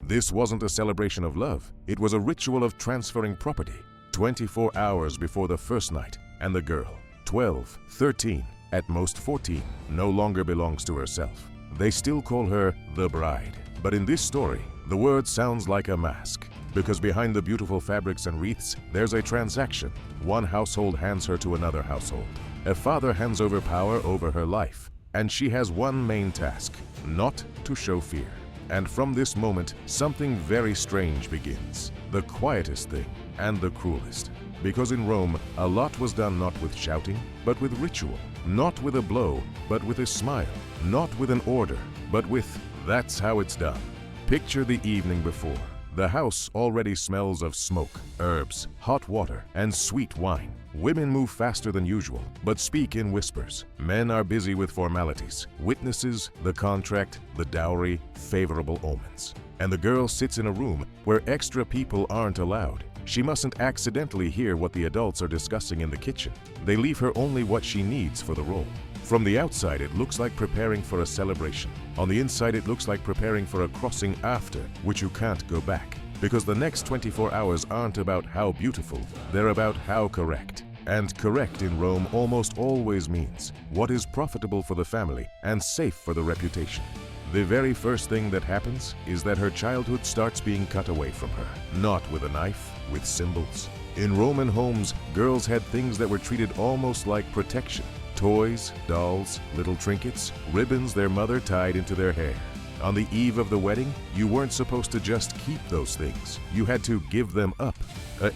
This wasn't a celebration of love, it was a ritual of transferring property. 24 hours before the first night, and the girl, 12, 13, at most 14, no longer belongs to herself. They still call her the bride. But in this story, the word sounds like a mask, because behind the beautiful fabrics and wreaths, there's a transaction. One household hands her to another household. A father hands over power over her life, and she has one main task: not to show fear. And from this moment, something very strange begins. The quietest thing and the cruelest. Because in Rome, a lot was done not with shouting, but with ritual. Not with a blow, but with a smile. Not with an order, but with, "That's how it's done." Picture the evening before. The house already smells of smoke, herbs, hot water, and sweet wine. Women move faster than usual, but speak in whispers. Men are busy with formalities, witnesses, the contract, the dowry, favorable omens. And the girl sits in a room where extra people aren't allowed. She mustn't accidentally hear what the adults are discussing in the kitchen. They leave her only what she needs for the role. From the outside, it looks like preparing for a celebration. On the inside, it looks like preparing for a crossing after, which you can't go back. Because the next 24 hours aren't about how beautiful, they're about how correct. And correct in Rome almost always means what is profitable for the family and safe for the reputation. The very first thing that happens is that her childhood starts being cut away from her. Not with a knife, with symbols. In Roman homes, girls had things that were treated almost like protection. Toys, dolls, little trinkets, ribbons their mother tied into their hair. On the eve of the wedding, you weren't supposed to just keep those things. You had to give them up,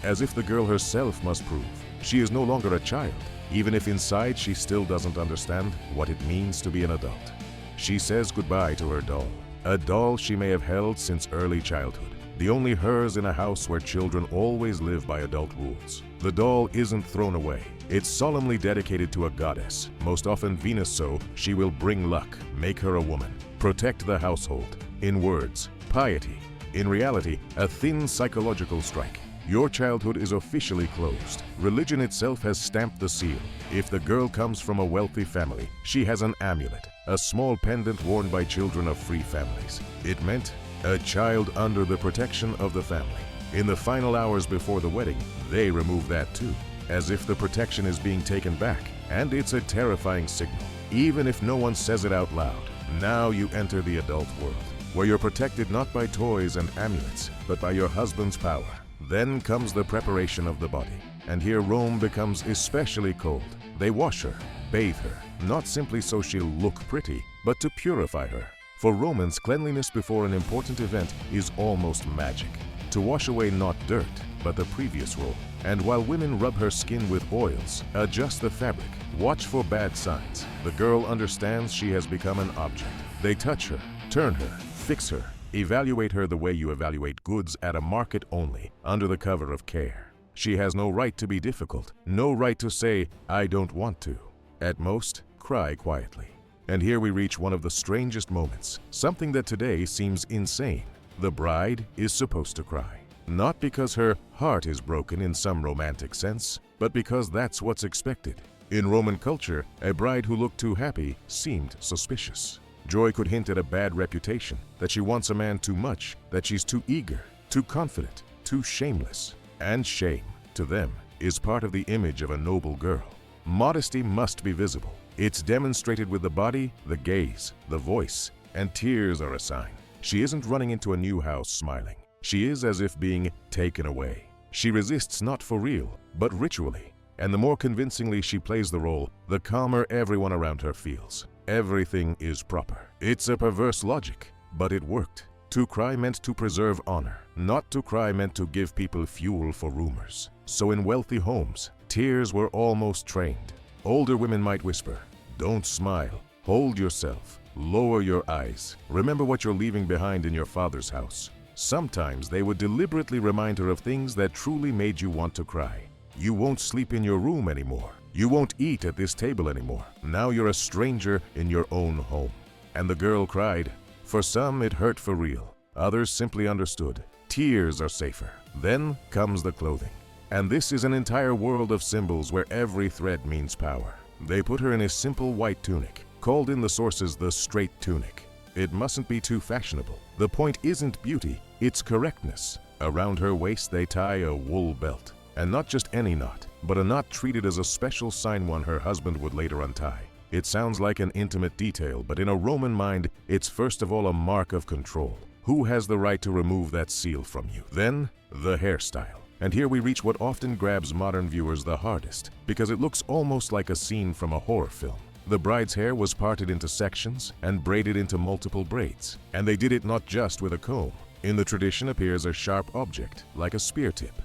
as if the girl herself must prove she is no longer a child, even if inside she still doesn't understand what it means to be an adult. She says goodbye to her doll, a doll she may have held since early childhood, the only hers in a house where children always live by adult rules. The doll isn't thrown away. It's solemnly dedicated to a goddess, most often Venus, so she will bring luck, make her a woman, protect the household. In words, piety. In reality, a thin psychological strike. Your childhood is officially closed. Religion itself has stamped the seal. If the girl comes from a wealthy family, she has an amulet, a small pendant worn by children of free families. It meant a child under the protection of the family. In the final hours before the wedding, they remove that too, as if the protection is being taken back, and it's a terrifying signal. Even if no one says it out loud, now you enter the adult world, where you're protected not by toys and amulets, but by your husband's power. Then comes the preparation of the body, and here Rome becomes especially cold. They wash her, bathe her, not simply so she'll look pretty, but to purify her. For Romans, cleanliness before an important event is almost magic. To wash away not dirt, but the previous role. And while women rub her skin with oils, adjust the fabric, watch for bad signs, the girl understands she has become an object. They touch her, turn her, fix her, evaluate her the way you evaluate goods at a market only, under the cover of care. She has no right to be difficult, no right to say, "I don't want to." At most, cry quietly. And here we reach one of the strangest moments, something that today seems insane. The bride is supposed to cry. Not because her heart is broken in some romantic sense, but because that's what's expected. In Roman culture, a bride who looked too happy seemed suspicious. Joy could hint at a bad reputation, that she wants a man too much, that she's too eager, too confident, too shameless. And shame, to them, is part of the image of a noble girl. Modesty must be visible. It's demonstrated with the body, the gaze, the voice, and tears are a sign. She isn't running into a new house smiling. She is as if being taken away. She resists not for real, but ritually. And the more convincingly she plays the role, the calmer everyone around her feels. Everything is proper. It's a perverse logic, but it worked. To cry meant to preserve honor. Not to cry meant to give people fuel for rumors. So in wealthy homes, tears were almost trained. Older women might whisper, "Don't smile. Hold yourself. Lower your eyes. Remember what you're leaving behind in your father's house." Sometimes they would deliberately remind her of things that truly made you want to cry. You won't sleep in your room anymore. You won't eat at this table anymore. Now you're a stranger in your own home. And the girl cried. For some, it hurt for real. Others simply understood. Tears are safer. Then comes the clothing. And this is an entire world of symbols where every thread means power. They put her in a simple white tunic, called in the sources the straight tunic. It mustn't be too fashionable. The point isn't beauty, it's correctness. Around her waist they tie a wool belt. And not just any knot, but a knot treated as a special sign one her husband would later untie. It sounds like an intimate detail, but in a Roman mind, it's first of all a mark of control. Who has the right to remove that seal from you? Then, the hairstyle. And here we reach what often grabs modern viewers the hardest, because it looks almost like a scene from a horror film. The bride's hair was parted into sections and braided into multiple braids. And they did it not just with a comb. In the tradition appears a sharp object, like a spear tip.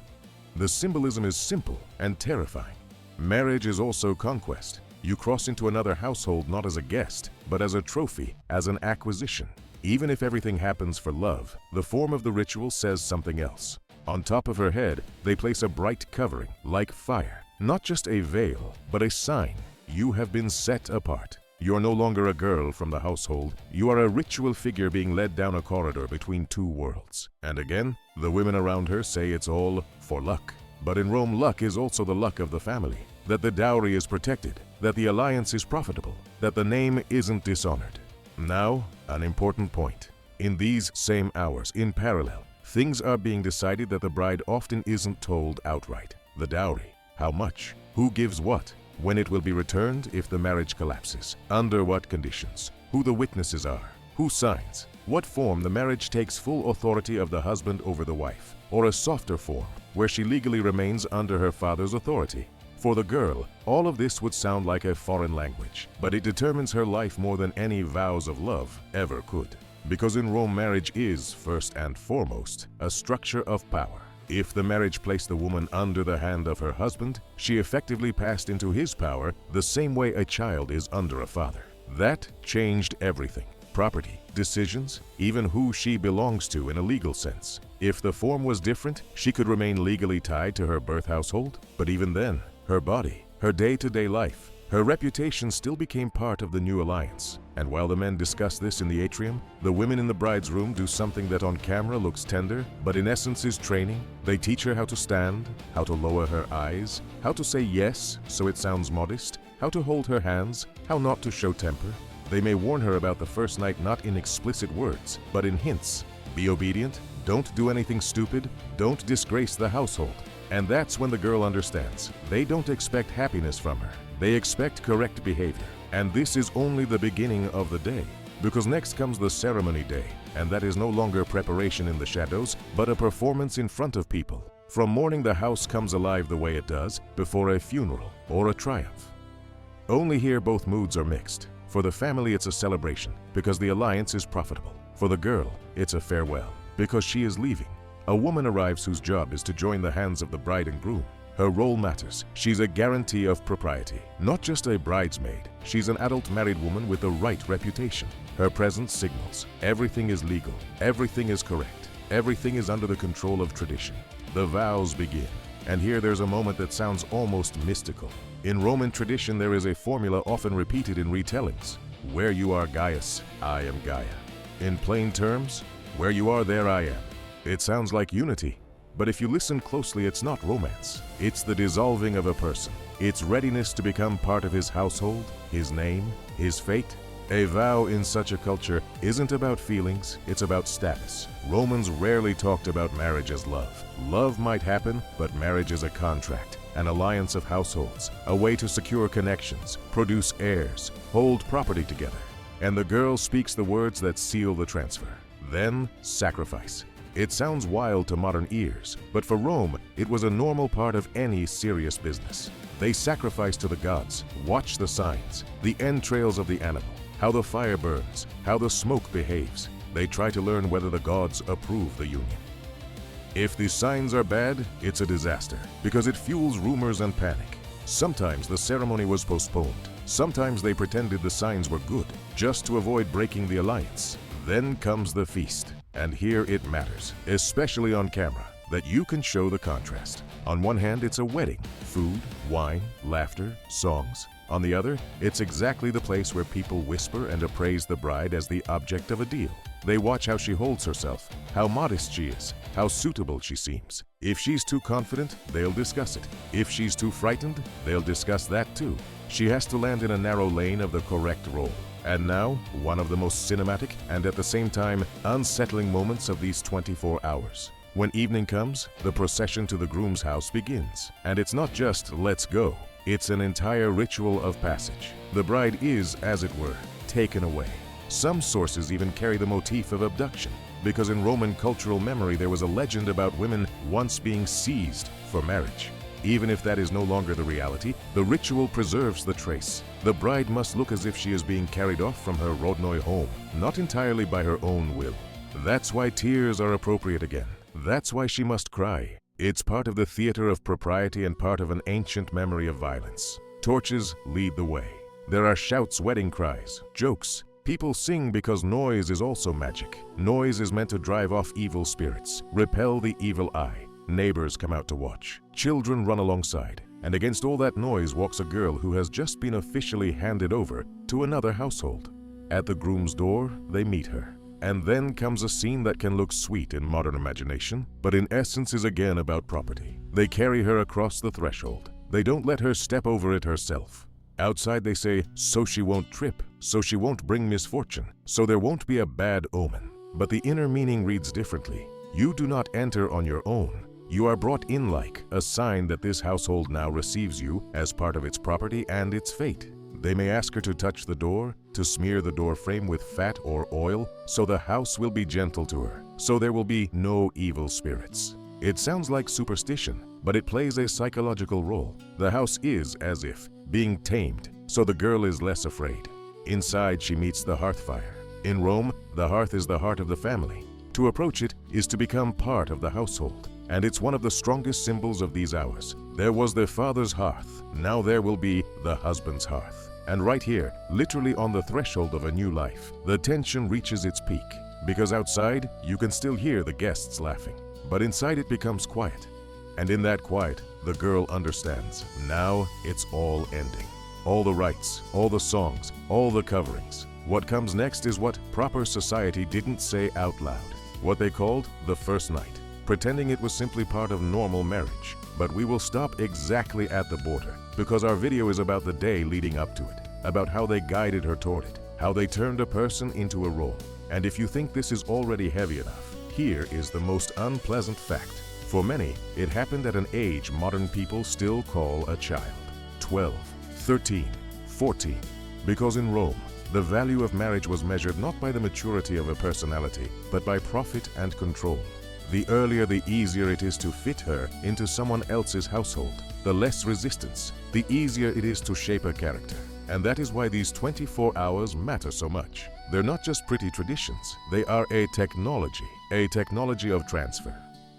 The symbolism is simple and terrifying. Marriage is also conquest. You cross into another household not as a guest, but as a trophy, as an acquisition. Even if everything happens for love, the form of the ritual says something else. On top of her head, they place a bright covering, like fire. Not just a veil, but a sign. You have been set apart. You're no longer a girl from the household. You are a ritual figure being led down a corridor between two worlds. And again, the women around her say it's all for luck. But in Rome, luck is also the luck of the family. That the dowry is protected, that the alliance is profitable, that the name isn't dishonored. Now, an important point. In these same hours, in parallel, things are being decided that the bride often isn't told outright. The dowry, how much, who gives what, when it will be returned if the marriage collapses, under what conditions, who the witnesses are, who signs, what form the marriage takes full authority of the husband over the wife, or a softer form where she legally remains under her father's authority. For the girl, all of this would sound like a foreign language, but it determines her life more than any vows of love ever could. Because in Rome, marriage is, first and foremost, a structure of power. If the marriage placed the woman under the hand of her husband, she effectively passed into his power the same way a child is under a father. That changed everything. Property, decisions, even who she belongs to in a legal sense. If the form was different, she could remain legally tied to her birth household, but even then, her body, her day-to-day life, her reputation still became part of the new alliance. And while the men discuss this in the atrium, the women in the bride's room do something that on camera looks tender, but in essence is training. They teach her how to stand, how to lower her eyes, how to say yes so it sounds modest, how to hold her hands, how not to show temper. They may warn her about the first night not in explicit words, but in hints. Be obedient, don't do anything stupid, don't disgrace the household. And that's when the girl understands. They don't expect happiness from her. They expect correct behavior. And this is only the beginning of the day. Because next comes the ceremony day, and that is no longer preparation in the shadows, but a performance in front of people. From morning the house comes alive the way it does before a funeral or a triumph. Only here both moods are mixed. For the family it's a celebration, because the alliance is profitable. For the girl, it's a farewell, because she is leaving. A woman arrives whose job is to join the hands of the bride and groom. Her role matters. She's a guarantee of propriety. Not just a bridesmaid, she's an adult married woman with the right reputation. Her presence signals everything is legal, everything is correct, everything is under the control of tradition. The vows begin. And here there's a moment that sounds almost mystical. In Roman tradition there is a formula often repeated in retellings. Where you are Gaius, I am Gaia. In plain terms, where you are there I am. It sounds like unity, but if you listen closely, it's not romance. It's the dissolving of a person. It's readiness to become part of his household, his name, his fate. A vow in such a culture isn't about feelings, it's about status. Romans rarely talked about marriage as love. Love might happen, but marriage is a contract, an alliance of households, a way to secure connections, produce heirs, hold property together. And the girl speaks the words that seal the transfer. Then, sacrifice. It sounds wild to modern ears, but for Rome, it was a normal part of any serious business. They sacrificed to the gods, watch the signs, the entrails of the animal, how the fire burns, how the smoke behaves. They try to learn whether the gods approve the union. If the signs are bad, it's a disaster, because it fuels rumors and panic. Sometimes the ceremony was postponed. Sometimes they pretended the signs were good, just to avoid breaking the alliance. Then comes the feast. And here it matters, especially on camera, that you can show the contrast. On one hand, it's a wedding. Food, wine, laughter, songs. On the other, it's exactly the place where people whisper and appraise the bride as the object of a deal. They watch how she holds herself, how modest she is, how suitable she seems. If she's too confident, they'll discuss it. If she's too frightened, they'll discuss that too. She has to land in a narrow lane of the correct role. And now, one of the most cinematic and at the same time unsettling moments of these 24 hours. When evening comes, the procession to the groom's house begins. And it's not just let's go, it's an entire ritual of passage. The bride is, as it were, taken away. Some sources even carry the motif of abduction, because in Roman cultural memory there was a legend about women once being seized for marriage. Even if that is no longer the reality, the ritual preserves the trace. The bride must look as if she is being carried off from her Rodnoi home, not entirely by her own will. That's why tears are appropriate again. That's why she must cry. It's part of the theater of propriety and part of an ancient memory of violence. Torches lead the way. There are shouts, wedding cries, jokes. People sing because noise is also magic. Noise is meant to drive off evil spirits, repel the evil eye. Neighbors come out to watch. Children run alongside. And against all that noise walks a girl who has just been officially handed over to another household. At the groom's door, they meet her. And then comes a scene that can look sweet in modern imagination, but in essence is again about property. They carry her across the threshold. They don't let her step over it herself. Outside they say, so she won't trip, so she won't bring misfortune, so there won't be a bad omen. But the inner meaning reads differently. You do not enter on your own. You are brought in like a sign that this household now receives you as part of its property and its fate. They may ask her to touch the door, to smear the door frame with fat or oil, so the house will be gentle to her, so there will be no evil spirits. It sounds like superstition, but it plays a psychological role. The house is, as if, being tamed, so the girl is less afraid. Inside she meets the hearth fire. In Rome, the hearth is the heart of the family. To approach it is to become part of the household, and it's one of the strongest symbols of these hours. There was their father's hearth, now there will be the husband's hearth. And right here, literally on the threshold of a new life, the tension reaches its peak. Because outside, you can still hear the guests laughing. But inside it becomes quiet. And in that quiet, the girl understands. Now it's all ending. All the rites, all the songs, all the coverings. What comes next is what proper society didn't say out loud. What they called the first night, pretending it was simply part of normal marriage. But we will stop exactly at the border, because our video is about the day leading up to it, about how they guided her toward it, how they turned a person into a role. And if you think this is already heavy enough, here is the most unpleasant fact. For many, it happened at an age modern people still call a child. 12, 13, 14. Because in Rome, the value of marriage was measured not by the maturity of a personality, but by profit and control. The earlier, the easier it is to fit her into someone else's household. The less resistance, the easier it is to shape a character. And that is why these 24 hours matter so much. They're not just pretty traditions, they are a technology of transfer,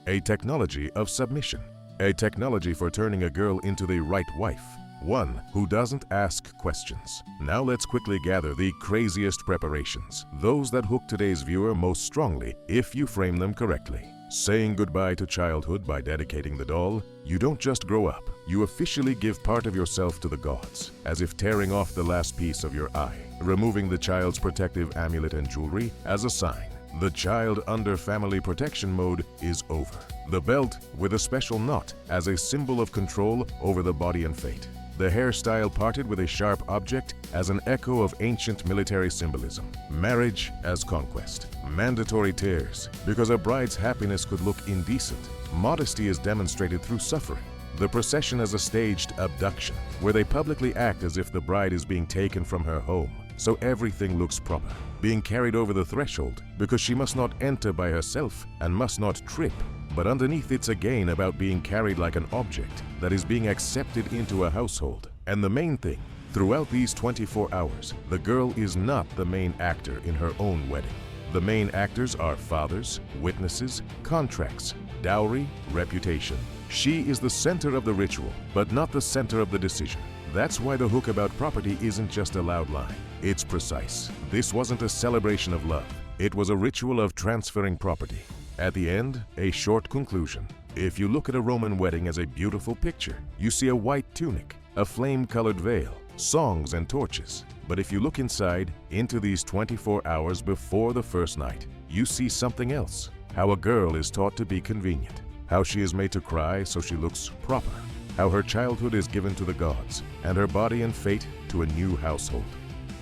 a technology of submission, a technology for turning a girl into the right wife, one who doesn't ask questions. Now let's quickly gather the craziest preparations, those that hook today's viewer most strongly if you frame them correctly. Saying goodbye to childhood by dedicating the doll, you don't just grow up, you officially give part of yourself to the gods, as if tearing off the last piece of your eye, removing the child's protective amulet and jewelry as a sign. The child under family protection mode is over. The belt with a special knot as a symbol of control over the body and fate. The hairstyle parted with a sharp object as an echo of ancient military symbolism. Marriage as conquest. Mandatory tears, because a bride's happiness could look indecent. Modesty is demonstrated through suffering. The procession as a staged abduction, where they publicly act as if the bride is being taken from her home, so everything looks proper. Being carried over the threshold, because she must not enter by herself and must not trip. But underneath it's again about being carried like an object that is being accepted into a household. And the main thing, throughout these 24 hours, the girl is not the main actor in her own wedding. The main actors are fathers, witnesses, contracts, dowry, reputation. She is the center of the ritual, but not the center of the decision. That's why the hook about property isn't just a loud line. It's precise. This wasn't a celebration of love. It was a ritual of transferring property. At the end, a short conclusion. If you look at a Roman wedding as a beautiful picture, you see a white tunic, a flame-colored veil, songs and torches. But if you look inside, into these 24 hours before the first night, you see something else. How a girl is taught to be convenient. How she is made to cry so she looks proper. How her childhood is given to the gods, and her body and fate to a new household.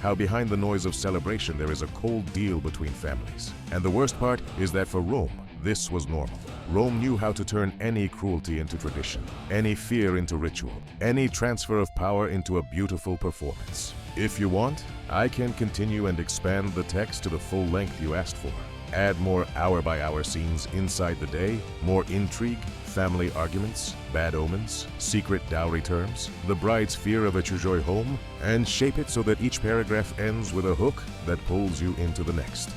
how behind the noise of celebration there is a cold deal between families. And the worst part is that for Rome, this was normal. Rome knew how to turn any cruelty into tradition, any fear into ritual, any transfer of power into a beautiful performance. If you want, I can continue and expand the text to the full length you asked for. Add more hour-by-hour scenes inside the day, more intrigue, family arguments, bad omens, secret dowry terms, the bride's fear of a Chujoi home, and shape it so that each paragraph ends with a hook that pulls you into the next.